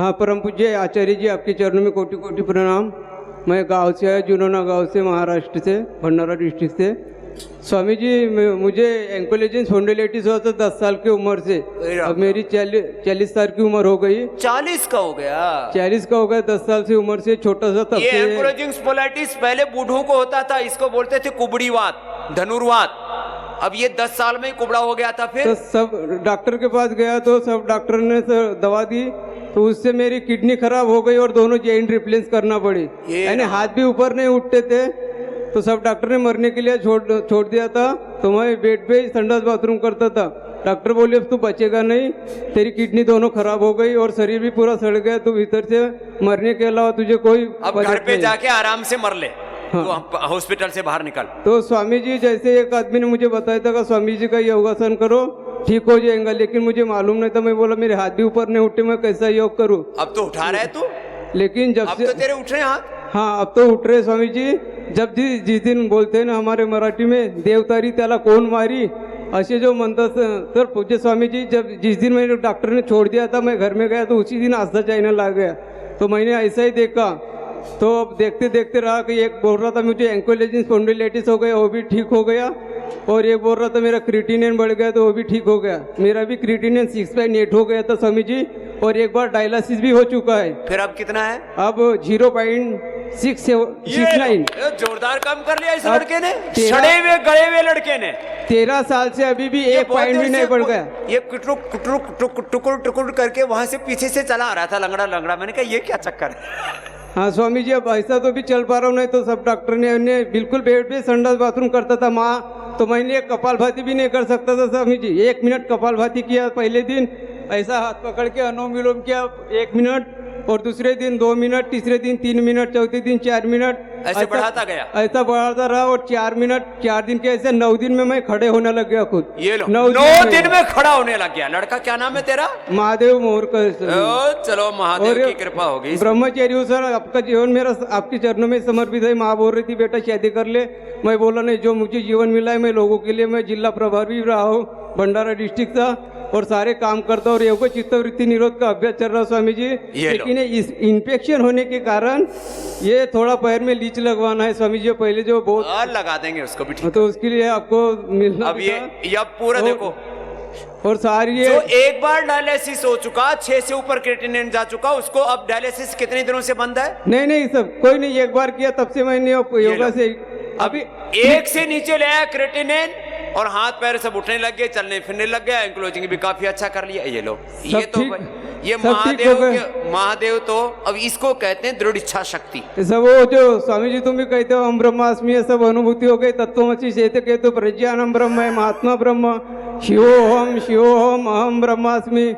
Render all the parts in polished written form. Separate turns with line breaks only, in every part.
हाँ, परम पूज्य आचार्य जी, आपके चरणों में कोटि कोटि प्रणाम। मैं गांव से आया, जुनोना गांव से, महाराष्ट्र से, भंडारा डिस्ट्रिक्ट से। स्वामी जी, मुझे एंकोलेजिन स्पॉन्डिलाइटिस हुआ था 10 साल की उम्र से। अब मेरी 40 साल की उम्र हो गई।
40 का हो गया?
40 का हो गया, 10 साल से उम्र से, छोटा सा। तब
ये
से
एंकोलेजिन स्पॉन्डिलाइटिस पहले बूढ़ों को होता था, इसको बोलते थे कुबड़ीवात, धनुर्वात। अब ये 10 साल में ही कुबड़ा हो गया था। फिर
तो सब डॉक्टर के पास गया तो सब डॉक्टर ने दवा दी, तो उससे मेरी किडनी खराब हो गई और दोनों जॉइंट रिप्लेस करना पड़ी। यानी हाथ भी ऊपर नहीं उठते थे। तो सब डॉक्टर ने मरने के लिए छोड़ दिया था। तो मैं बेड पे संडास बाथरूम करता था। डॉक्टर बोले अब तू बचेगा नहीं, तेरी किडनी दोनों खराब हो गई और शरीर भी पूरा सड़ गया, तू भीतर से मरने के अलावा तुझे कोई
अब घर पे जाके आराम से मर ले। हाँ। तो हॉस्पिटल से बाहर निकल।
तो स्वामी जी, जैसे एक आदमी ने मुझे बताया था कि स्वामी जी का योगासन करो ठीक हो जाएगा, लेकिन मुझे मालूम नहीं था। मैं बोला मेरे हाथ भी ऊपर नहीं उठे, मैं कैसा योग करूं।
अब तो उठा रहे तू?
लेकिन जब
अब
से
तो तेरे उठ रहे हाथ।
हाँ, अब तो उठ रहे स्वामी जी। जब जिस दिन बोलते हैं ना हमारे मराठी में, देवतारी त्याला कोण मारी, ऐसे जो म्हणतात तर पूज्य स्वामी जी, जब जिस दिन मेरे डॉक्टर ने छोड़ दिया था, मैं घर में गया तो उसी दिन आस्था चाइना लग गया। तो मैंने ऐसा ही देखा। तो अब देखते देखते रहा कि एक बोल रहा था मुझे एंकोलेजिन स्पॉन्डिलाइटिस हो गया, वो भी ठीक हो गया। और एक बोल रहा था मेरा क्रिएटिनिन बढ़ गया, तो वो भी ठीक हो गया। मेरा भी क्रिएटिनिन 6.8 हो गया था स्वामी जी, और एक बार डायलिसिस भी हो चुका है।
फिर अब कितना है?
अब 0.69।
जोरदार काम कर लिया इस लड़के ने, सड़े हुए गड़े हुए लड़के ने।
13 साल से अभी भी 1 पॉइंट भी नहीं बढ़ गया।
ये टुकुर टुकुर करके वहां से पीछे से चला आ रहा था, लंगड़ा लंगड़ा। मैंने कहा ये क्या चक्कर है?
हाँ स्वामी जी, अब ऐसा तो भी चल पा रहा हूँ, नहीं तो सब डॉक्टर ने बिल्कुल बेड पे संडास बाथरूम करता था माँ, तो मैंने एक कपालभाति भी नहीं कर सकता था स्वामी जी। 1 मिनट कपालभाति किया पहले दिन, ऐसा हाथ पकड़ के अनुलोम विलोम किया 1 मिनट, और दूसरे दिन 2 मिनट, तीसरे दिन 3 मिनट, चौथे दिन 4 मिनट,
ऐसे बढ़ाता गया।
ऐसा बढ़ाता रहा, और 4 मिनट, 4 दिन के ऐसे 9 दिन में मैं खड़े होने लग गया खुद।
ये लो, 9 दिन में खड़ा होने लग गया। लड़का क्या नाम है तेरा?
महादेव मोहर का।
चलो महादेव की कृपा होगी।
ब्रह्मचारी हूँ सर, आपका जीवन मेरा आपके चरणों में समर्पित है। माँ बोल रही थी बेटा शादी कर ले, मैं बोला नहीं, जो मुझे जीवन मिला है मैं लोगों के लिए, मैं जिला प्रभारी रहा हूँ भंडारा डिस्ट्रिक्ट का, और सारे काम करता हूँ। और योग चित्तवृत्ति निरोध का अभ्यास चल रहा स्वामी जी। लेकिन इस इन्फेक्शन होने के कारण ये थोड़ा पैर में लीच लगवाना है स्वामी जी। पहले जो बहुत
और लगा देंगे उसको भी,
तो उसके लिए आपको मिलना।
अब ये पूरा देखो,
और सारी
जो एक बार डायलिसिस हो चुका, 6 से ऊपर क्रिएटिनिन जा चुका, उसको अब डायलिसिस कितने दिनों से बंद है?
नहीं सब कोई नहीं, एक बार किया तब से मैंने योगा से
अभी 1 से नीचे ले आया क्रिएटिनिन, और हाथ पैर सब उठने लग गए, चलने फिरने लग गया। एंक्लोजिंग भी काफी अच्छा कर लिया। ये लो, ये तो ये महादेव तो अब इसको कहते हैं दृढ़ इच्छा शक्ति।
सब वो जो स्वामी जी तुम भी कहते हो हम ब्रह्मास्मि, ये सब अनुभूति हो गई। तत्वमसि शेते कहते प्रज्ञानम ब्रह्म है, महात्मा ब्रह्म, शिवोहम अहम ब्रह्मास्मि,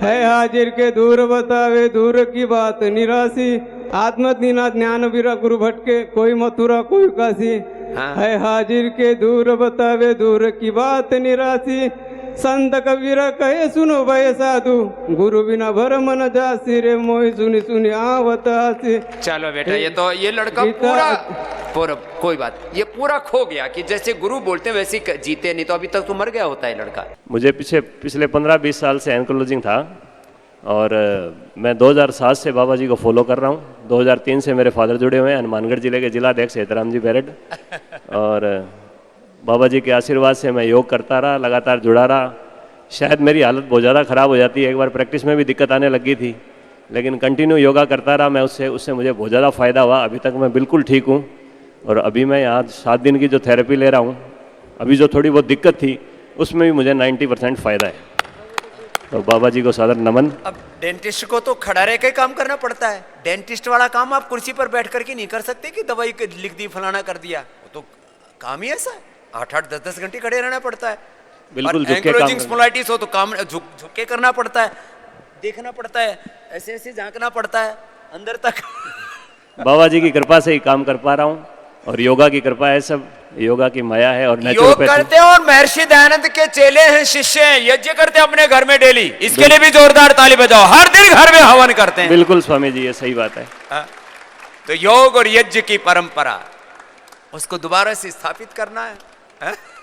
है हाजिर के दूर बतावे दूर की बात निराशी, आत्मनिनाद ज्ञान वीरा गुरु भटके, कोई मथुरा कोई काशी। हाँ। है हाजिर के दूर बतावे दूर की बात निराशी, संत कबीर कहे सुनो भय साधु, गुरु बिना भर मन जासी, रे मोहि सुनी सुनी आवत हसी। चलो
बेटा, ये तो ये लड़का पूरा कोई बात, ये पूरा खो गया कि जैसे गुरु बोलते हैं वैसे ही जीते, नहीं तो अभी तक तो मर गया होता है लड़का।
मुझे पिछले 15-20 साल से एंकोलॉजिंग था, और मैं 2007 से बाबा जी को फॉलो कर रहा हूँ। 2003 से मेरे फादर जुड़े हुए हैं, हनुमानगढ़ जिले के जिलाध्यक्ष हेतराम जी बैरड, और बाबा जी के आशीर्वाद से मैं योग करता रहा, लगातार जुड़ा रहा। शायद मेरी हालत बहुत ज़्यादा ख़राब हो जाती है, एक बार प्रैक्टिस में भी दिक्कत आने लगी थी, लेकिन कंटिन्यू योगा करता रहा मैं, उससे मुझे बहुत ज़्यादा फ़ायदा हुआ। अभी तक मैं बिल्कुल ठीक हूँ, और अभी मैं यहाँ 7 दिन की जो थेरेपी ले रहा हूँ, अभी जो थोड़ी बहुत दिक्कत थी उसमें भी मुझे 90% फ़ायदा है। तो बाबा जी को सादर नमन।
अब डेंटिस्ट को तो खड़ा रह के काम करना पड़ता है। डेंटिस्ट वाला काम आप कुर्सी पर बैठ करके नहीं कर सकते कि दवाई लिख दी फलाना कर दिया, वो तो काम ही ऐसा है, 8-8, 10-10 घंटे खड़े रहना पड़ता है।
बिल्कुल
एंक्लोजिंग स्पॉन्डिलाइटिस हो तो काम झुक के करना पड़ता है, देखना पड़ता है, ऐसे ऐसे झांकना पड़ता है अंदर तक।
बाबा जी की कृपा से ही काम कर पा रहा हूँ, और योगा की कृपा है, सब योगा की माया है। और
योग करते हैं और महर्षि दयानंद के चेले हैं, शिष्य हैं, यज्ञ करते हैं अपने घर में डेली। इसके लिए भी जोरदार ताली बजाओ। हर दिन घर में हवन करते हैं।
बिल्कुल स्वामी जी, ये सही बात है।
तो योग और यज्ञ की परंपरा, उसको दोबारा से स्थापित करना है।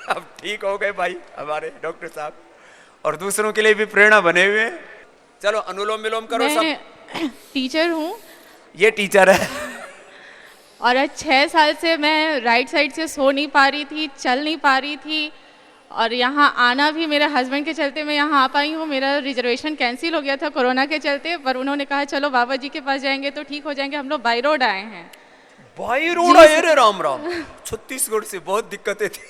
अब ठीक हो गए भाई हमारे डॉक्टर साहब, और दूसरों के लिए भी प्रेरणा बने हुए हैं। चलो अनुलोम विलोम करो सब।
टीचर हूँ
ये टीचर है।
और आज 6 साल से मैं राइट साइड से सो नहीं पा रही थी, चल नहीं पा रही थी। और यहाँ आना भी मेरे हस्बैंड के चलते मैं यहाँ आ पाई हूँ। मेरा रिजर्वेशन कैंसिल हो गया था कोरोना के चलते, पर उन्होंने कहा चलो बाबा जी के पास जाएंगे तो ठीक हो जाएंगे। हम लोग बाई रोड आए हैं।
बाई रोड आए रे राम राम। छत्तीसगढ़ से बहुत दिक्कतें थी,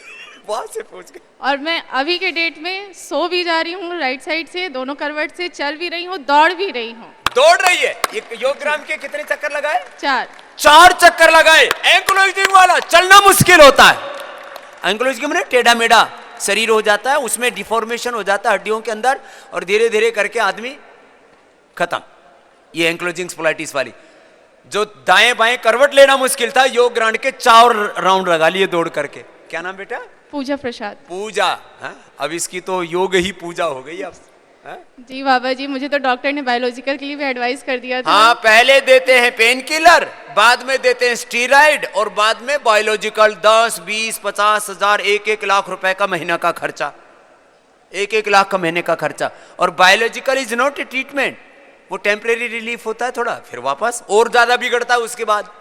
वहां से पहुंच गए।
और मैं अभी के डेट में सो भी जा रही हूँ राइट साइड से, दोनों करवट से चल भी रही हूँ, दौड़ भी रही हूँ।
दौड़ रही है। ये योगग्राम के कितने चक्कर लगाए?
4
चक्कर लगाए। एंकलोजिंग वाला चलना मुश्किल होता है। एंकलोजिंग में टेढ़ा मेढ़ा शरीर हो जाता है, उसमें डिफॉर्मेशन हो जाता है हड्डियों के अंदर, और धीरे धीरे करके आदमी खत्म। ये एंकलोजिंग स्पोलाइटिस वाली, जो दाएं बाएं करवट लेना मुश्किल था, योग ग्राउंड के 4 राउंड लगा लिए दौड़ करके। क्या नाम बेटा?
पूजा प्रसाद।
पूजा। अब इसकी तो योग ही पूजा हो गई अब।
जी बाबा जी, मुझे तो डॉक्टर ने बायोलॉजिकल के लिए भी एडवाइस कर दिया था।
हाँ, पहले देते हैं पेन किलर, बाद में देते हैं स्टीरॉइड, और बाद में बायोलॉजिकल। 10, 20, 50 हजार, 1-1 लाख रुपए का महीना का खर्चा, 1-1 लाख का महीने का खर्चा। और biological is not a treatment, वो टेम्परेरी रिलीफ होता है थोड़ा, फिर वापस और ज्यादा बिगड़ता है उसके बाद।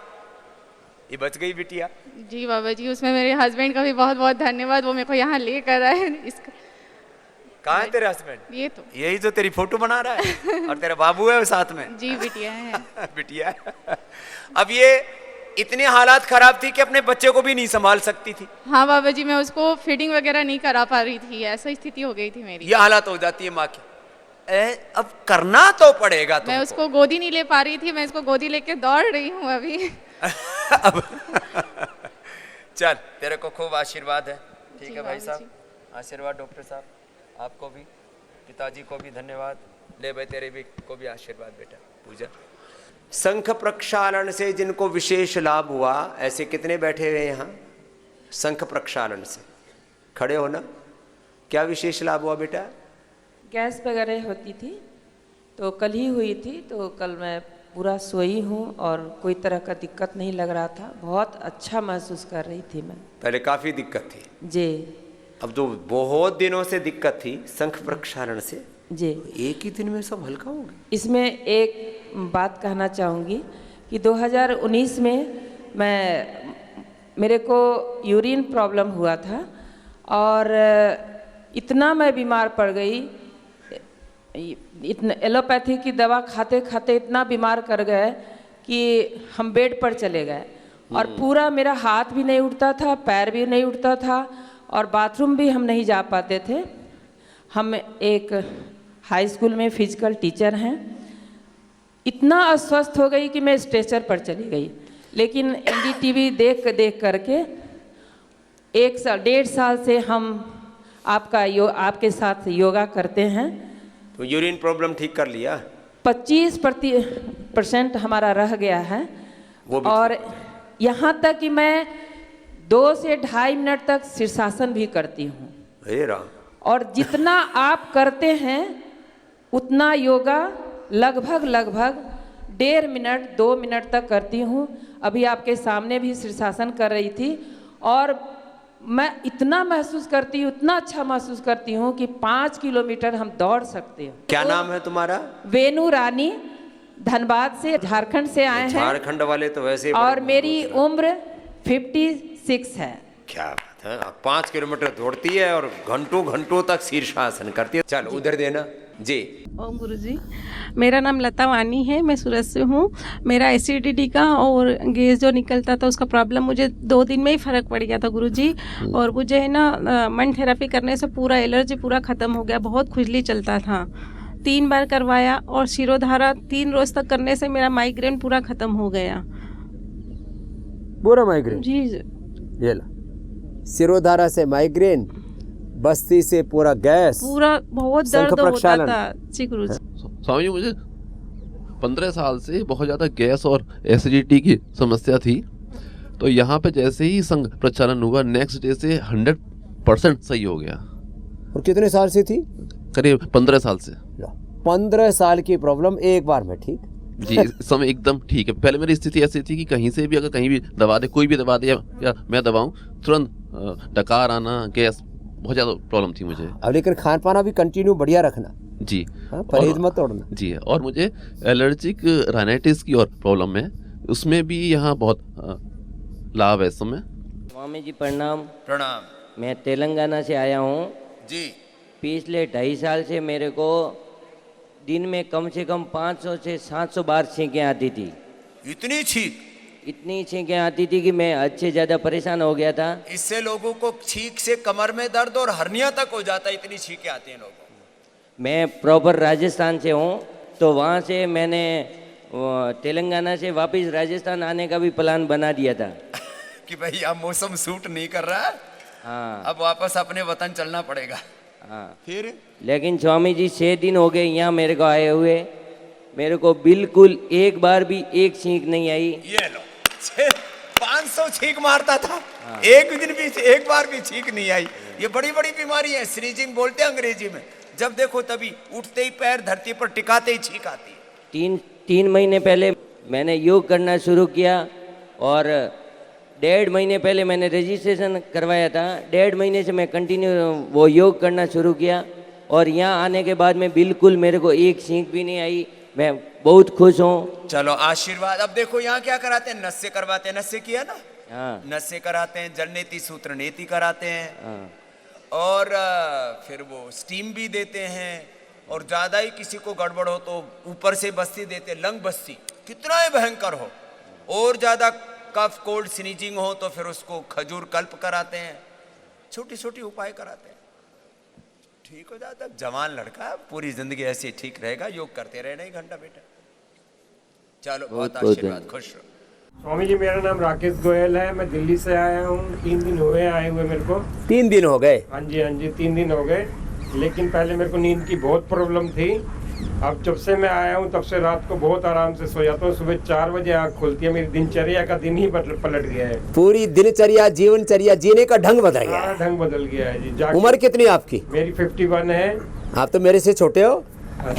ये बच गई बिटिया।
जी बाबा जी, उसमें मेरे हस्बैंड का भी बहुत बहुत धन्यवाद, वो मेरे को यहाँ लेकर आए। इसका
कहाँ है तेरे हस्बैंड?
ये तो
यही जो तेरी फोटो बना रहा है, और तेरा बाबू है साथ में।
जी बिटिया है।
बिटिया। अब ये इतनी हालात खराब थी कि अपने बच्चे को भी नहीं संभाल सकती थी।
हाँ बाबा जी, मैं उसको फीडिंग वगैरह नहीं करा पा रही थी, ऐसा स्थिति हो गई थी मेरी।
ये हालात हो जाती है माँ की। अब करना तो पड़ेगा तुमको।
मैं उसको गोदी नहीं ले पा रही थी, मैं इसको गोदी लेके दौड़ रही हूँ अभी।
अब चल, तेरे को खूब आशीर्वाद है। ठीक है भाई साहब, आशीर्वाद डॉक्टर साहब, आपको भी, पिताजी को भी धन्यवाद। ले भाई, तेरे भी को भी आशीर्वाद बेटा। पूजा। शंख प्रक्षालन से जिनको विशेष लाभ हुआ, ऐसे कितने बैठे हुए यहाँ? शंख प्रक्षालन से खड़े हो ना। क्या विशेष लाभ हुआ बेटा?
गैस वगैरह होती थी तो कल ही हुई थी, तो कल मैं पूरा सोई हूँ और कोई तरह का दिक्कत नहीं लग रहा था। बहुत अच्छा महसूस कर रही थी मैं।
पहले काफी दिक्कत थी
जी।
अब तो बहुत दिनों से दिक्कत थी शंख प्रक्षालन से।
जी।
एक ही दिन में सब हल्का हो गया।
इसमें एक बात कहना चाहूँगी कि 2019 में मेरे को यूरिन प्रॉब्लम हुआ था, और इतना मैं बीमार पड़ गई, इतना एलोपैथी की दवा खाते खाते इतना बीमार कर गए कि हम बेड पर चले गए। और पूरा मेरा हाथ भी नहीं उठता था, पैर भी नहीं उठता था, और बाथरूम भी हम नहीं जा पाते थे। हम एक हाई स्कूल में फिजिकल टीचर हैं। इतना अस्वस्थ हो गई कि मैं स्ट्रेचर पर चली गई। लेकिन NDTV देख करके 1-1.5 साल से हम आपके साथ योगा करते हैं।
तो यूरिन प्रॉब्लम ठीक कर लिया?
25% हमारा रह गया है।
वो भी
और यहाँ तक कि मैं 2 से 2.5 मिनट तक शीर्षासन भी करती हूँ।
हे राम।
और जितना आप करते हैं उतना योगा लगभग 1.5 मिनट 2 मिनट तक करती हूँ। अभी आपके सामने भी शीर्षासन कर रही थी, और मैं इतना महसूस करती हूँ, इतना अच्छा महसूस करती हूँ कि 5 किलोमीटर हम दौड़ सकते हैं।
क्या नाम है तुम्हारा?
वेणु रानी, धनबाद से, झारखंड से आए हैं।
झारखंड वाले तो वैसे ही
और मेरी उम्र 56 है।
क्या बात है। 5 किलोमीटर दौड़ती है और घंटों घंटों तक शीर्षासन करती है। चलो उधर देना जी।
ओम गुरुजी, मेरा नाम लता वानी है, मैं सूरत से हूँ। मेरा एसिडिटी का और गैस जो निकलता था उसका प्रॉब्लम मुझे 2 दिन में ही फ़र्क पड़ गया था गुरुजी। और मुझे है ना मन थेरेपी करने से पूरा एलर्जी पूरा ख़त्म हो गया। बहुत खुजली चलता था, 3 बार करवाया, और शिरोधारा 3 रोज़ तक करने से मेरा माइग्रेन पूरा ख़त्म हो गया।
पूरा माइग्रेन?
जी।
ये ला, सिरोधारा से माइग्रेन, बस्ती से पूरा गैस,
पूरा बहुत दर्द होता था। जी गुरुजी।
स्वामी जी, मुझे 15 साल से बहुत ज़्यादा गैस और एसिडिटी की समस्या थी। तो यहाँ पे जैसे ही संघ प्रचालन हुआ, नेक्स्ट डे से 100% सही हो गया।
और कितने साल से थी?
करीब 15 साल से।
15 साल की प्रॉब्लम एक बार में ठीक?
जी, इस समय एकदम ठीक है। पहले मेरी स्थिति ऐसी थी कि कहीं से भी, अगर कहीं भी दवा दे, कोई भी दवा दे या मैं दबाऊं, तुरंत डकार आना, गैस, बहुत ज़्यादा प्रॉब्लम थी मुझे।
अब लेकिन खान पाना भी कंटिन्यू बढ़िया रखना।
जी।
परहेज मत तोड़ना
जी। और मुझे एलर्जिक राइनाइटिस की और प्रॉब्लम है, उसमें भी यहाँ बहुत लाभ है इस समय।
स्वामी जी प्रणाम।
प्रणाम
मैं तेलंगाना से आया हूँ
जी।
पिछले 2.5 साल से मेरे को दिन में कम से कम 500 से 700 बार छींकें आती थी।
इतनी छींक?
इतनी छींकें आती थी कि मैं हद से ज़्यादा परेशान हो गया था।
इससे लोगों को छींक से कमर में दर्द और हर्निया तक हो जाता है, इतनी छींकें आती हैं लोगों को।
मैं प्रॉपर राजस्थान से हूँ, तो वहाँ से मैंने तेलंगाना से वापस राजस्थान आने का भी प्लान बना दिया था
कि भाई अब मौसम सूट नहीं कर रहा है,
हाँ
अब वापस अपने वतन चलना पड़ेगा।
हाँ।
फिर
लेकिन स्वामी जी 6 दिन हो गए यहाँ मेरे को आए हुए, मेरे को बिल्कुल एक बार भी एक छींक नहीं आई।
ये लो 500 छींक मारता था, एक दिन भी एक बार भी छींक नहीं आई। ये बड़ी बड़ी बीमारी है, स्नीजिंग बोलते हैं अंग्रेजी में। जब देखो तभी उठते ही पैर धरती पर टिकाते ही छींक आती है।
3 महीने पहले मैंने योग करना शुरू किया और 1.5 महीने पहले मैंने रजिस्ट्रेशन करवाया था। 1.5 महीने से मैं कंटिन्यू वो योग करना शुरू किया और यहाँ आने के बाद में बिल्कुल मेरे को एक छींक भी नहीं आई। मैं बहुत खुश हूँ।
चलो आशीर्वाद। अब देखो यहाँ क्या कराते हैं, नस से करवाते हैं, नस से किया ना,
हाँ
नस से कराते हैं, जल नेति सूत्र नेति कराते हैं,
हाँ
और फिर वो स्टीम भी देते हैं, और ज्यादा ही किसी को गड़बड़ हो तो ऊपर से बस्ती देते हैं, लंग बस्ती, कितना ही भयंकर हो, और ज्यादा कफ कोल्ड स्नीजिंग हो तो फिर उसको खजूर कल्प कराते हैं, छोटी छोटी उपाय कराते हैं, ठीक हो जाता है। जवान लड़का पूरी जिंदगी ऐसे ठीक रहेगा, योग करते रहना ही घंटा बेटा। चलो बहुत आशीर्वाद, खुश रहो।
स्वामी जी मेरा नाम राकेश गोयल है, मैं दिल्ली से आया हूँ। 3 दिन हुए आए हुए मेरे को।
3 दिन हो गए?
हाँ जी 3 दिन हो गए। लेकिन पहले मेरे को नींद की बहुत प्रॉब्लम थी। अब जब से मैं आया हूँ तब से रात को बहुत आराम से सो जाता हूँ। सुबह 4 बजे आँख खुलती है। मेरी दिनचर्या का दिन ही पलट गया है।
पूरी दिनचर्या जीवनचर्या जीने का ढंग बदल गया है।
ढंग बदल गया है जी।
उम्र कितनी है आपकी?
मेरी 51 है।
आप तो मेरे से छोटे हो।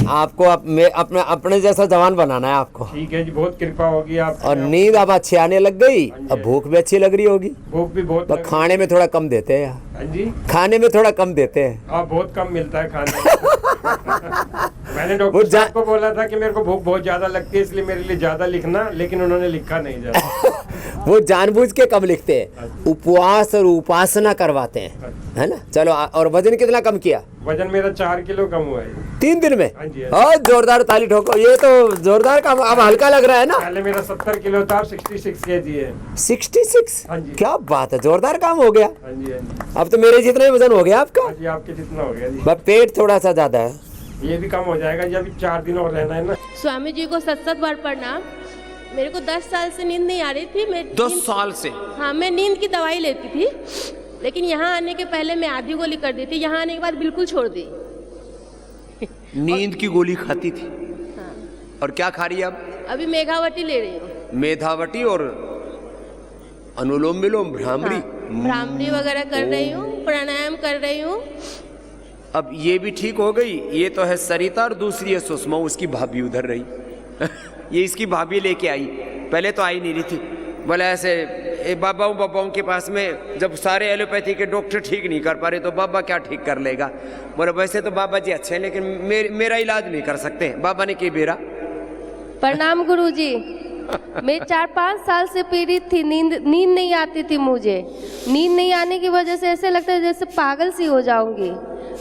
आपको अपने जैसा जवान बनाना है आपको।
ठीक है जी, बहुत कृपा होगी आप।
और नींद अब अच्छी आने लग गई, अब भूख भी अच्छी लग रही होगी।
भूख भी बहुत
बस खाने में थोड़ा कम देते हैं।
हाँ जी,
खाने में थोड़ा कम देते हैं।
बहुत कम मिलता है खाने मैंने डॉक्टर साहब को बोला था कि मेरे को भूख बहुत ज्यादा लगती है, इसलिए मेरे लिए ज्यादा लिखना, लेकिन उन्होंने लिखा नहीं ज्यादा।
वो जानबूझ के कम लिखते हैं, उपवास और उपासना करवाते हैं, है ना। चलो, और वजन कितना कम किया?
वजन मेरा 4 किलो कम हुआ है
3 दिन में।
हाँ जी,
और जोरदार ताली ठोको। ये तो जोरदार काम। अब हल्का लग रहा है ना।
पहले मेरा 70 किलो था, 66 kg है।
66?
हाँ जी।
क्या बात है, जोरदार काम हो गया।
हाँ जी, हाँ जी।
अब तो मेरे जितना ही वजन हो गया आपका।
हाँ जी, आपके जितना हो गया जी।
बस पेट थोड़ा सा ज्यादा है,
ये भी कम हो जाएगा जी। अभी 4 दिन और रहना है ना।
स्वामी जी को 7 बार प्रणाम। मेरे को 10 साल से नींद नहीं आ रही थी। मैं
10 साल से?
हाँ, मैं नींद की दवाई लेती थी, लेकिन यहाँ आने के पहले मैं आधी गोली कर दी थी। यहाँ आने के बाद बिल्कुल छोड़ दी।
नींद की गोली खाती थी?
हाँ।
और क्या खा रही है अब?
अभी मेघावटी ले रही हूँ।
मेधावटी और अनुलोम विलोम, भ्रामरी?
हाँ, भ्रामरी वगैरह कर रही हूँ, प्राणायाम कर रही हूँ।
अब ये भी ठीक हो गई। ये तो है सरिता और दूसरी है सुषमा, उसकी भाभी उधर रही ये इसकी भाभी लेके आई, पहले तो आई नहीं रही थी। बोले ऐसे बाबाओं के पास में जब सारे एलोपैथी के डॉक्टर ठीक नहीं कर पा रहे तो बाबा क्या ठीक कर लेगा। बोले वैसे तो बाबा जी अच्छे हैं, लेकिन मेरा इलाज नहीं कर सकते। बाबा ने की बेरा।
प्रणाम गुरुजी। मैं 4-5 साल से पीड़ित थी। नींद नहीं आती थी मुझे। नींद नहीं आने की वजह से ऐसे लगता है जैसे पागल सी हो जाऊंगी।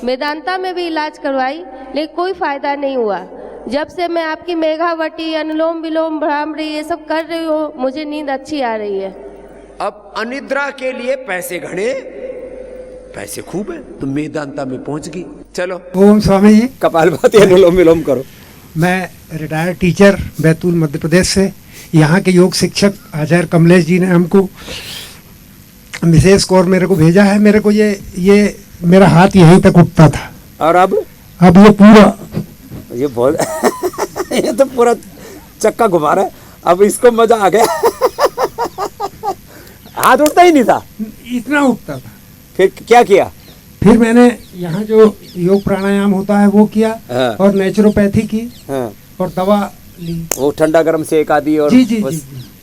मेदांता में भी इलाज करवाई, लेकिन कोई फायदा नहीं हुआ। जब से मैं आपकी मेघावटी, अनुलोम विलोम, भ्रामरी ये सब कर रही हूँ, मुझे नींद अच्छी आ रही है।
अब अनिद्रा के लिए पैसे घड़े, पैसे खूब है, तो मेदांता में पहुंच गई। चलो
ओम स्वामी जी।
कपालभाति अनुलोम विलोम करो।
मैं रिटायर्ड टीचर बैतूल मध्य प्रदेश से। यहाँ के योग शिक्षक आचार्य कमलेश जी ने हमको विशेष कौर मेरे को भेजा है। मेरे को ये मेरा हाथ यहीं तक उठता था,
और अब
ये पूरा
ये बहुत ये तो पूरा चक्का घुमा रहा है। अब इसको मजा आ गया हाथ उठता ही नहीं था,
इतना उठता था।
फिर क्या किया?
फिर मैंने यहाँ जो योग प्राणायाम होता है वो किया।
हाँ।
और नेचुरोपैथी की।
हाँ।
और दवा ली,
वो ठंडा गर्म सेक आदि। और
जी।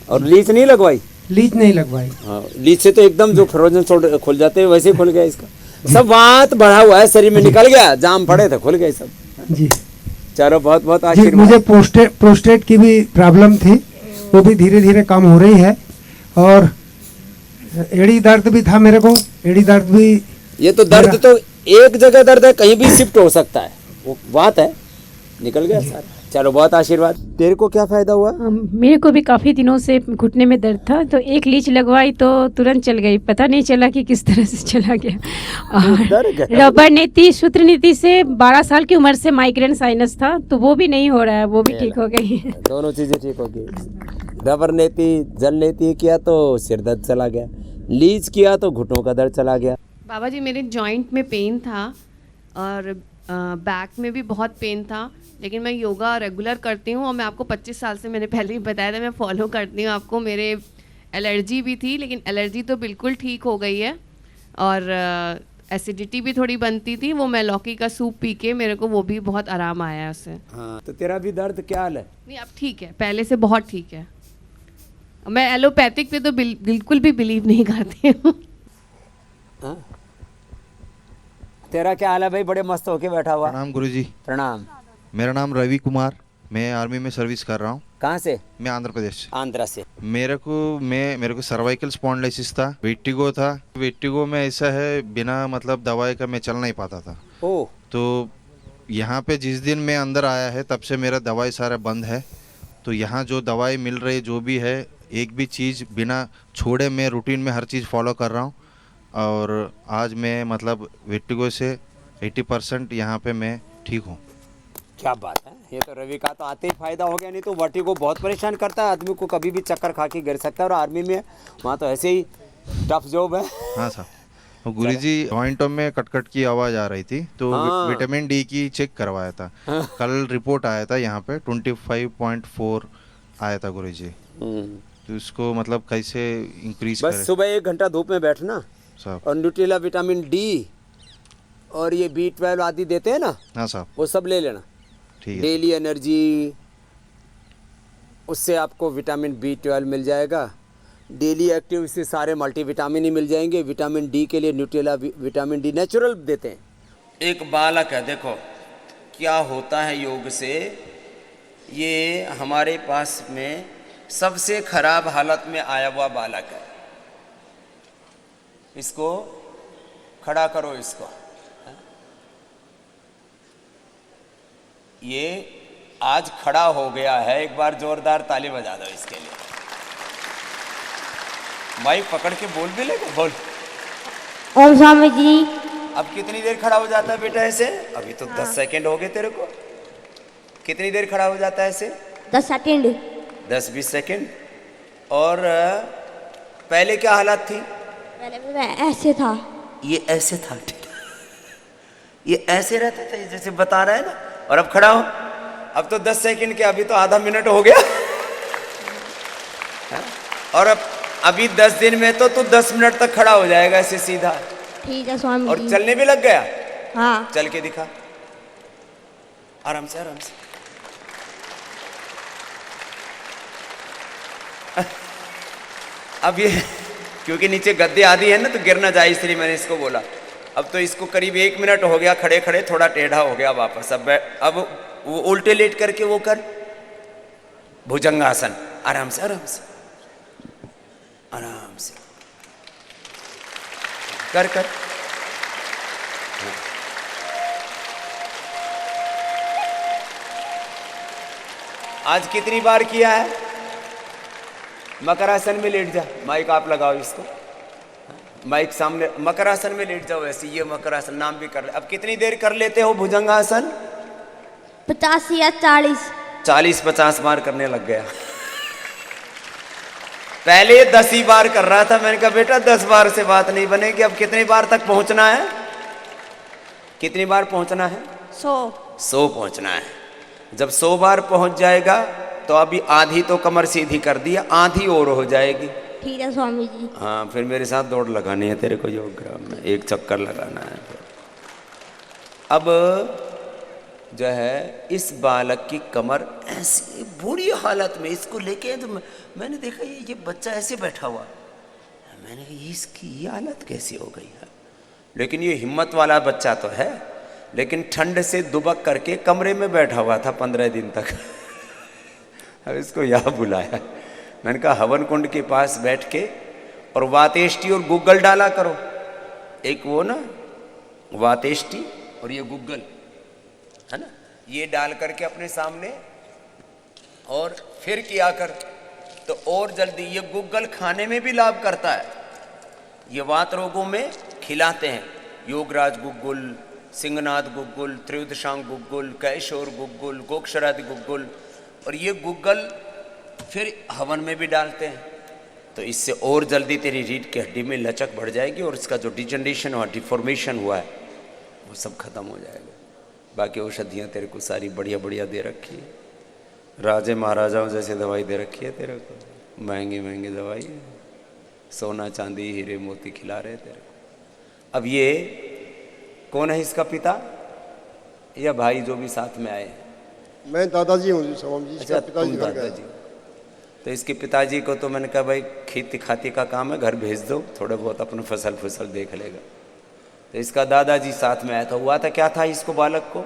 और लीच नहीं लगवाई?
लीच नहीं लगवाई।
हाँ, लीच से तो एकदम जो फ्रोजन सोड खुल जाते हैं वैसे ही खुल गया इसका। सब वात बढ़ा हुआ है, शरीर में निकल गया, जाम पड़े थे, खुल गए सब।
जी
चलो बहुत बहुत
जी
आशीर्वाद।
मुझे प्रोस्टेट की भी प्रॉब्लम थी, वो भी धीरे धीरे कम हो रही है। और एड़ी दर्द भी था मेरे को, एड़ी दर्द भी।
ये तो दर्द तो एक जगह दर्द है, कहीं भी शिफ्ट हो सकता है, वो बात है, निकल गया सर। चलो बहुत आशीर्वाद। तेरे को क्या फायदा हुआ?
मेरे को भी काफ़ी दिनों से घुटने में दर्द था, तो एक लीच लगवाई तो तुरंत चल गई, पता नहीं चला कि किस तरह से चला गया। और रबर नीति सूत्र नीति से 12 साल की उम्र से माइग्रेन साइनस था, तो वो भी नहीं हो रहा है, वो भी ठीक हो गई है।
दोनों चीजें ठीक हो गई। रबर नीति जल नीति किया तो सिर दर्द चला गया, लीच किया तो घुटनों का दर्द चला गया।
बाबा जी मेरे जॉइंट में पेन था और बैक में भी बहुत पेन था, लेकिन मैं योगा रेगुलर करती हूँ और मैं आपको 25 साल से मैंने पहले ही बताया था मैं फॉलो करती हूँ आपको। मेरे एलर्जी भी थी, लेकिन एलर्जी तो बिल्कुल ठीक हो गई है, और एसिडिटी भी थोड़ी बनती थी, वो मैं लौकी का सूप पी के मेरे को वो भी बहुत आराम आया है उससे।
हाँ तो तेरा भी दर्द क्या हाल है?
नहीं अब ठीक है, पहले से बहुत ठीक है। मैं एलोपैथिक पे तो बिल्कुल भी बिलीव नहीं करती हूँ।
हाँ? तेरा क्या हाल है भाई? बड़े मस्त होके बैठा हुआ।
प्रणाम गुरुजी।
प्रणाम।
मेरा नाम रवि कुमार, मैं आर्मी में सर्विस कर रहा हूँ।
कहाँ से?
मैं आंध्र प्रदेश से।
आंध्रा से।
मेरे को सर्वाइकल स्पॉन्डिलोसिस था, वेटिगो था। वेटिगो में ऐसा है, बिना मतलब दवाई का मैं चल नहीं पाता था।
ओह।
तो यहाँ पे जिस दिन मैं अंदर आया है तब से मेरा दवाई सारा बंद है। तो यहाँ जो दवाई मिल रही जो भी है, एक भी चीज़ बिना छोड़े मैं रूटीन में हर चीज़ फॉलो कर रहा हूँ। और आज मैं मतलब वेटिगो से 80% यहाँ पे मैं ठीक हूँ।
क्या बात है, ये तो रवि का तो आते ही फायदा हो गया, नहीं तो वर्टिगो बहुत परेशान करता है आदमी को, कभी भी चक्कर खा के गिर सकता है। और आर्मी में वहाँ तो ऐसे ही टफ जॉब है।
हाँ साहब। तो गुरुजी जॉइंटों में कटकट की आवाज़ आ रही थी, तो
हाँ।
विटामिन डी की चेक करवाया था।
हाँ।
कल रिपोर्ट आया था यहाँ पे 25.4 आया था गुरुजी। तो इसको मतलब कैसे इंक्रीज
बस
करें?
सुबह 1 घंटा धूप में बैठना
साहब।
और न्यूट्रिला विटामिन डी और ये B12 आदि देते हैं ना,
हाँ साहब।
वो सब ले लेना।
ठीक है।
डेली एनर्जी, उससे आपको विटामिन B12 मिल जाएगा। डेली एक्टिव से सारे मल्टीविटामिन ही मिल जाएंगे। विटामिन डी के लिए न्यूट्रिला विटामिन डी नेचुरल देते हैं। एक बालक है, देखो क्या होता है योग से। ये हमारे पास में सबसे खराब हालत में आया हुआ बालक है। इसको खड़ा करो, इसको। ये आज खड़ा हो गया है, एक बार जोरदार ताली बजा दो इसके लिए। माइक पकड़ के बोल भी लेगा, बोल।
ओम स्वामी जी।
अब कितनी देर खड़ा हो जाता है बेटा ऐसे? अभी तो 10 सेकंड हो गए तेरे को। कितनी देर खड़ा हो जाता है ऐसे?
10 सेकंड।
10-20 सेकंड। और पहले क्या हालत थी?
पहले मैं ऐसे था।
ये ऐसे था, ठीक है। ये ऐसे रहता था जैसे बता रहा है ना। और अब खड़ा हो। अब तो 10 सेकंड के, अभी तो आधा मिनट हो गया। और अब अभी 10 दिन में तो तू 10 मिनट तक खड़ा हो जाएगा ऐसे सीधा।
ठीक है स्वामी
और
जी।
चलने भी लग गया।
हाँ।
चल के दिखा, आराम से आराम से। अब ये क्योंकि नीचे गद्दे आदि है ना, तो गिर ना जाए, इसलिए मैंने इसको बोला। अब तो इसको करीब 1 मिनट हो गया खड़े खड़े, थोड़ा टेढ़ा हो गया वापस। अब वो उल्टे लेट करके वो कर भुजंगासन, आराम से आराम से आराम से कर कर। आज कितनी बार किया है? मकरासन में लेट जा। माइक आप लगाओ इसको, माइक सामने। मकरासन में लेट जाओ ऐसे, ये मकरासन नाम भी कर ले। अब कितनी देर कर लेते हो भुजंगासन?
50 या 40।
40-50 बार करने लग गया। पहले 10 ही बार कर रहा था। मैंने कहा बेटा 10 बार से बात नहीं बनेगी, अब कितनी बार तक पहुंचना है? कितनी बार पहुंचना है?
100
पहुंचना है। जब 100 बार पहुंच जाएगा तो अभी आधी तो कमर सीधी कर दिया, आधी और हो जाएगी।
ठीक है स्वामी जी।
हाँ, फिर मेरे साथ दौड़ लगानी है तेरे को योग ग्राम में, 1 चक्कर लगाना है। अब जो है इस बालक की कमर ऐसी बुरी हालत में, इसको लेके तो मैंने देखा ये बच्चा ऐसे बैठा हुआ। मैंने कहा इसकी ये हालत कैसी हो गई है? लेकिन ये हिम्मत वाला बच्चा तो है। लेकिन ठंड से दुबक करके कमरे में बैठा हुआ था 15 दिन तक। अब इसको यहाँ बुलाया, मैंने कहा हवन कुंड के पास बैठ के और वातेष्टि और गूगल डाला करो, एक वो ना वातेष्टि और ये गूगल है ना, ये डाल करके अपने सामने और फिर किया कर तो और जल्दी। ये गूगल खाने में भी लाभ करता है, ये वात रोगों में खिलाते हैं। योगराज गुग्गुल, सिंहनाथ गुग्गुल, त्रियुदशांग गुग्गुल, कैशोर गुग्गुल, गोक्षरादि गुग्गुल, और ये गुग्गल फिर हवन में भी डालते हैं। तो इससे और जल्दी तेरी रीढ़ की हड्डी में लचक बढ़ जाएगी और इसका जो डिजनरेशन और डिफॉर्मेशन हुआ है वो सब खत्म हो जाएगा। बाकी औषधियाँ तेरे को सारी बढ़िया बढ़िया दे रखी है, राजे महाराजाओं जैसे दवाई दे रखी है तेरे को, महंगी महंगी दवाई है, सोना चांदी हीरे मोती खिला रहे तेरे को। अब ये कौन है इसका पिता या भाई जो भी साथ में आए हैं?
मैं दादाजी हूँ जी, सवम जी।
अच्छा, तुम दादाजी। तो इसके पिताजी को तो मैंने कहा भाई खेती खाती का काम है, घर भेज दो, थोड़ा बहुत अपना फसल देख लेगा। तो इसका दादाजी साथ में आया था। हुआ था क्या था इसको बालक को?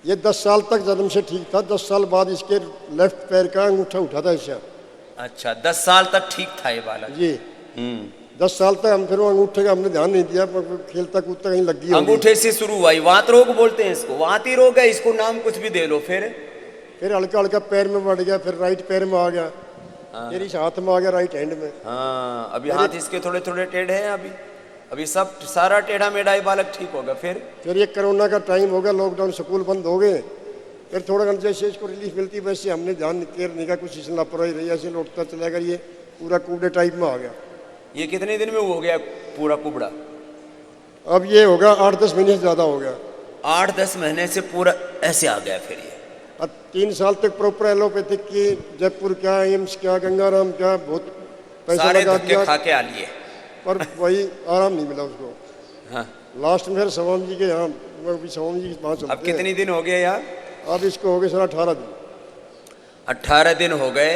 ये 10 साल तक जन्म से ठीक था, 10 साल बाद इसके लेफ्ट पैर का अंगूठा उठा था इससे।
अच्छा, 10 साल तक ठीक था ये बालक
जी। 10 साल तक हम फिर वो अंगूठे का हमने ध्यान नहीं दिया, खेलता कूदता कहीं लग गया।
अंगूठे से शुरू हुआ, वात रोग बोलते हैं इसको, वाती रोग है, इसको नाम कुछ भी दे लो। फिर
हल्का हल्का पैर में बढ़ गया, फिर राइट पैर में आ गया, फिर इस हाथ में आ गया, राइट हैंड में।
हाँ, अभी हाथ इसके थोड़े थोड़े टेढ़े हैं, अभी सब सारा टेढ़ा मेढ़ा ही बालक ठीक होगा। फिर ये
कोरोना का टाइम हो गया, लॉकडाउन, स्कूल बंद हो गए, फिर थोड़ा जैसे इसको रिलीफ मिलती वैसे हमने ध्यान केयर नहीं का, कुछ इसने लापरवाही रही, ऐसे लौटता चला गया, ये पूरा कुबड़े टाइप में आ गया।
ये कितने दिन में हो गया पूरा कुबड़ा?
अब ये होगा 8-10 महीने से ज्यादा हो गया।
8-10 महीने से पूरा ऐसे आ गया। फिर ये
3 साल तक प्रॉपर एलोपैथिक की, जयपुर क्या, एम्स क्या, गंगाराम क्या, बहुत पैसा लगा दिया,
खा के आ लिए,
पर वही आराम नहीं मिला उसको।
हाँ।
लास्ट में फिर सवाम जी के यहाँ, सवाम जी के पास।
अब कितने दिन हो गए यार?
अब इसको हो गए सर 18 दिन।
18 दिन हो गए।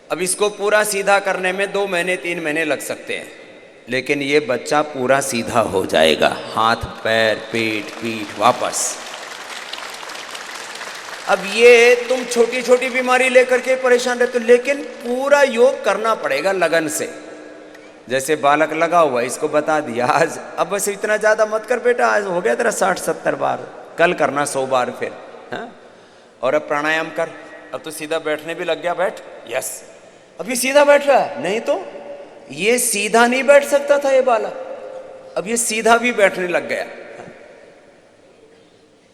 अब इसको पूरा सीधा करने में 2 महीने 3 महीने लग सकते हैं, लेकिन ये बच्चा पूरा सीधा हो जाएगा, हाथ पैर पेट पीठ वापस। अब ये तुम छोटी छोटी बीमारी लेकर के परेशान रहते हो, लेकिन पूरा योग करना पड़ेगा लगन से। जैसे बालक लगा हुआ, इसको बता दिया आज, अब बस इतना ज्यादा मत कर बेटा, आज हो गया तेरा 60-70 बार, कल करना 100 बार फिर। हाँ? और अब प्राणायाम कर, अब तो सीधा बैठने भी लग गया, बैठ। यस, अभी सीधा बैठ रहा है, नहीं तो ये सीधा नहीं बैठ सकता था ये बालक, अब ये सीधा भी बैठने लग गया।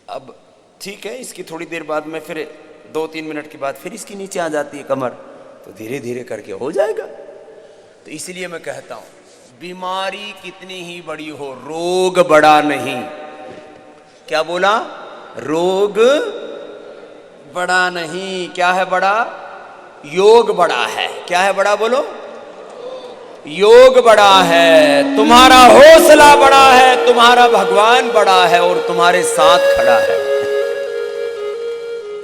अब ठीक है, इसकी थोड़ी देर बाद में फिर 2-3 मिनट के बाद फिर इसकी नीचे आ जाती है कमर, तो धीरे धीरे करके हो जाएगा। तो इसलिए मैं कहता हूं, बीमारी कितनी ही बड़ी हो, रोग बड़ा नहीं। क्या बोला? रोग बड़ा नहीं। क्या है बड़ा? योग बड़ा है। क्या है बड़ा? बोलो। योग बड़ा है, तुम्हारा हौसला बड़ा है, तुम्हारा भगवान बड़ा है और तुम्हारे साथ खड़ा है।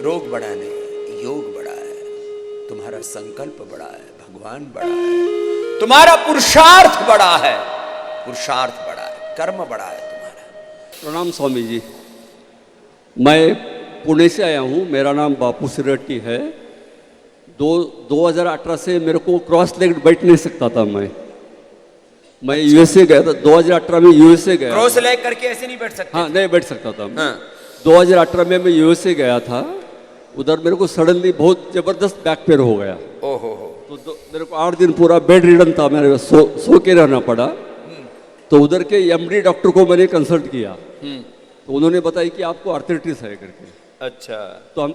रोग बड़ा नहीं, योग बड़ा है, तुम्हारा संकल्प बड़ा है, भगवान बड़ा है, तुम्हारा पुरुषार्थ बड़ा है, पुरुषार्थ बड़ा है, कर्म बड़ा है तुम्हारा।
प्रणाम स्वामी जी, मैं पुणे से आया हूँ, मेरा नाम बापू सिरट्टी है। 2018 से मेरे को क्रॉस लेग बैठ नहीं सकता था। मैं यूएसए गया था, 2018 में यूएसए गया।
क्रॉस लेग करके ऐसे नहीं बैठ सकते?
हाँ, नहीं बैठ सकता था।
हाँ।
2018 में मैं यूएसए गया था, उधर मेरे को सडनली बहुत जबरदस्त बैक पेन हो गया।
ओहो।
तो मेरे को 8 दिन पूरा बेड रिडन था, मेरे सो के रहना पड़ा। तो उधर के एमडी डॉक्टर को मैंने कंसल्ट किया, तो उन्होंने बताया कि आपको आर्थराइटिस है करके।
अच्छा।
तो हम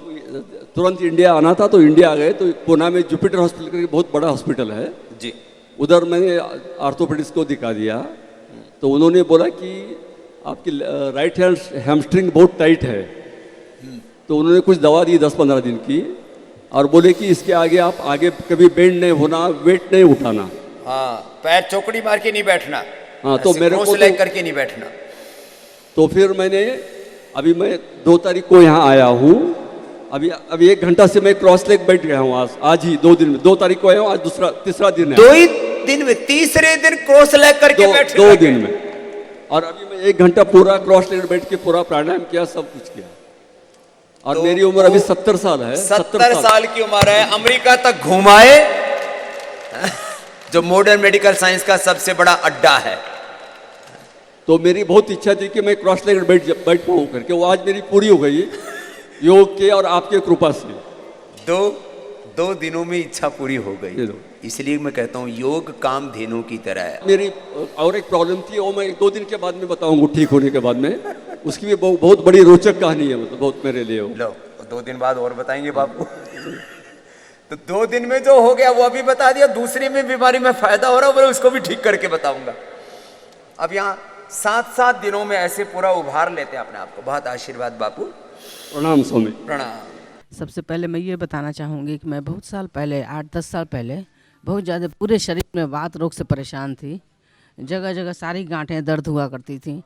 तुरंत इंडिया आना था, तो इंडिया आ गए। तो पुणे में जुपिटर हॉस्पिटल करके बहुत बड़ा हॉस्पिटल है
जी,
उधर मैंने आर्थोपेडिक्स को दिखा दिया। तो उन्होंने बोला कि आपकी राइट हैंड हैमस्ट्रिंग बहुत टाइट है। तो उन्होंने कुछ दवा दी 10-15 दिन की, और बोले कि इसके आगे आप आगे कभी बेंड नहीं होना, वेट नहीं उठाना।
हाँ, पैर चौकड़ी मार के नहीं बैठना।
हाँ, तो मेरे को
लेग करके नहीं बैठना।
तो फिर अभी मैं 2 तारीख को यहाँ आया हूँ। अभी 1 घंटा से मैं क्रॉस लेग बैठ गया हूँ। आज ही 2 दिन में, 2 तारीख को आया हूँ, आज तीसरा दिन है।
2 ही दिन में, तीसरे दिन क्रॉस लेग करके बैठ
2 दिन में। और अभी मैं 1 घंटा पूरा क्रॉस लेग बैठ के पूरा प्राणायाम किया, सब कुछ किया। और
तो
मेरी उम्र अभी 70 साल है।
70 साल की उम्र है, अमेरिका तक घुमाए, जो मॉडर्न मेडिकल साइंस का सबसे बड़ा अड्डा है।
तो मेरी बहुत इच्छा थी कि मैं क्रॉस लेग बैठ पाऊँ करके, वो आज मेरी पूरी हो गई योग के और आपके कृपा से।
दो दिनों में इच्छा पूरी हो गई। इसलिए मैं कहता हूँ योग कामधेनु की तरह है।
मेरी और एक प्रॉब्लम थी, वो मैं 1-2 दिन के बाद में बताऊंगा ठीक होने के बाद में। उसकी भी बहुत बड़ी रोचक कहानी है, मतलब बहुत मेरे लिए।
लो 2 दिन बाद और बताएंगे बापू। तो 2 दिन में जो हो गया वो अभी बता दिया, दूसरी में बीमारी में फायदा हो रहा है उसको भी ठीक करके बताऊंगा। अब यहाँ 7-7 दिनों में ऐसे पूरा उभार लेते हैं अपने आप को। बहुत आशीर्वाद बापू।
प्रणाम स्वामी।
प्रणाम।
सबसे पहले मैं ये बताना चाहूँगी कि मैं बहुत साल पहले 8-10 साल पहले बहुत ज़्यादा पूरे शरीर में वात रोग से परेशान थी। जगह जगह सारी गांठें दर्द हुआ करती थी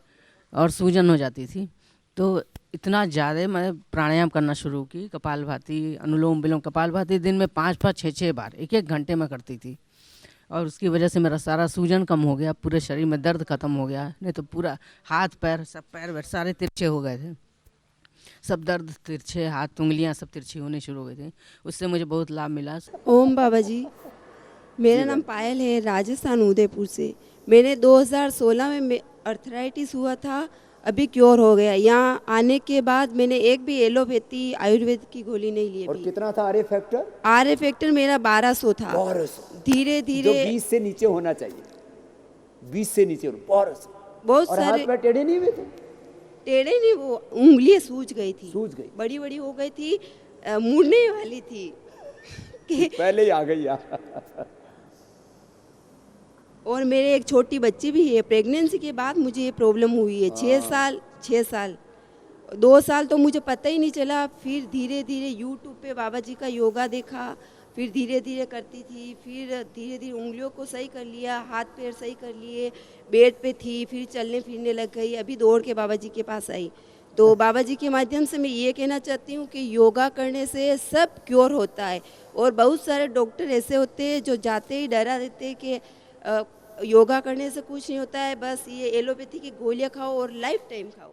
और सूजन हो जाती थी। तो इतना ज़्यादा मैं प्राणायाम करना शुरू की, कपालभाति, अनुलोम विलोम। कपालभाति दिन में 5-5, 6-6 बार 1-1 घंटे में करती थी और उसकी वजह से मेरा सारा सूजन कम हो गया, पूरे शरीर में दर्द खत्म हो गया। नहीं तो पूरा हाथ पैर सब पैर सारे तिरछे हो गए थे, सब दर्द तिरछे, हाथ उंगलियां सब तिरछी होने शुरू हो गई थी। उससे मुझे बहुत लाभ मिला।
ओम बाबा जी, मेरा नाम पायल है, राजस्थान उदयपुर से। मैंने 2016 में अर्थराइटिस हुआ था, अभी क्योर हो गया। यहाँ आने के बाद मैंने एक भी एलोपैथी आयुर्वेद की गोली नहीं ली।
और कितना था आरए फैक्टर?
आरए फैक्टर मेरा 1200 था।
1200।
धीरे धीरे
20 से नीचे होना चाहिए, 20 से नीचे 1200।
बहुत
और
सारे
हाथ में टेढ़े नहीं हुए थे?
टेढ़े नहीं, वो उंगलियां सूज गई थी,
सूज गई,
बड़ी बड़ी हो गई थी, मुड़ने वाली थी कि
पहले ही आ गई यार।
और मेरे एक छोटी बच्ची भी है। प्रेगनेंसी के बाद मुझे ये प्रॉब्लम हुई है। 6 साल 2 साल तो मुझे पता ही नहीं चला। फिर धीरे धीरे यूट्यूब पे बाबा जी का योगा देखा, फिर धीरे धीरे करती थी, फिर धीरे धीरे उंगलियों को सही कर लिया, हाथ पैर सही कर लिए, बेड पे थी, फिर चलने फिरने लग गई। अभी दौड़ के बाबा जी के पास आई। तो बाबा जी के माध्यम से मैं ये कहना चाहती हूँ कि योगा करने से सब क्योर होता है। और बहुत सारे डॉक्टर ऐसे होते हैं जो जाते ही डरा देते हैं कि योगा करने से कुछ नहीं होता है, बस ये एलोपैथी की गोलियाँ खाओ और लाइफ टाइम खाओ।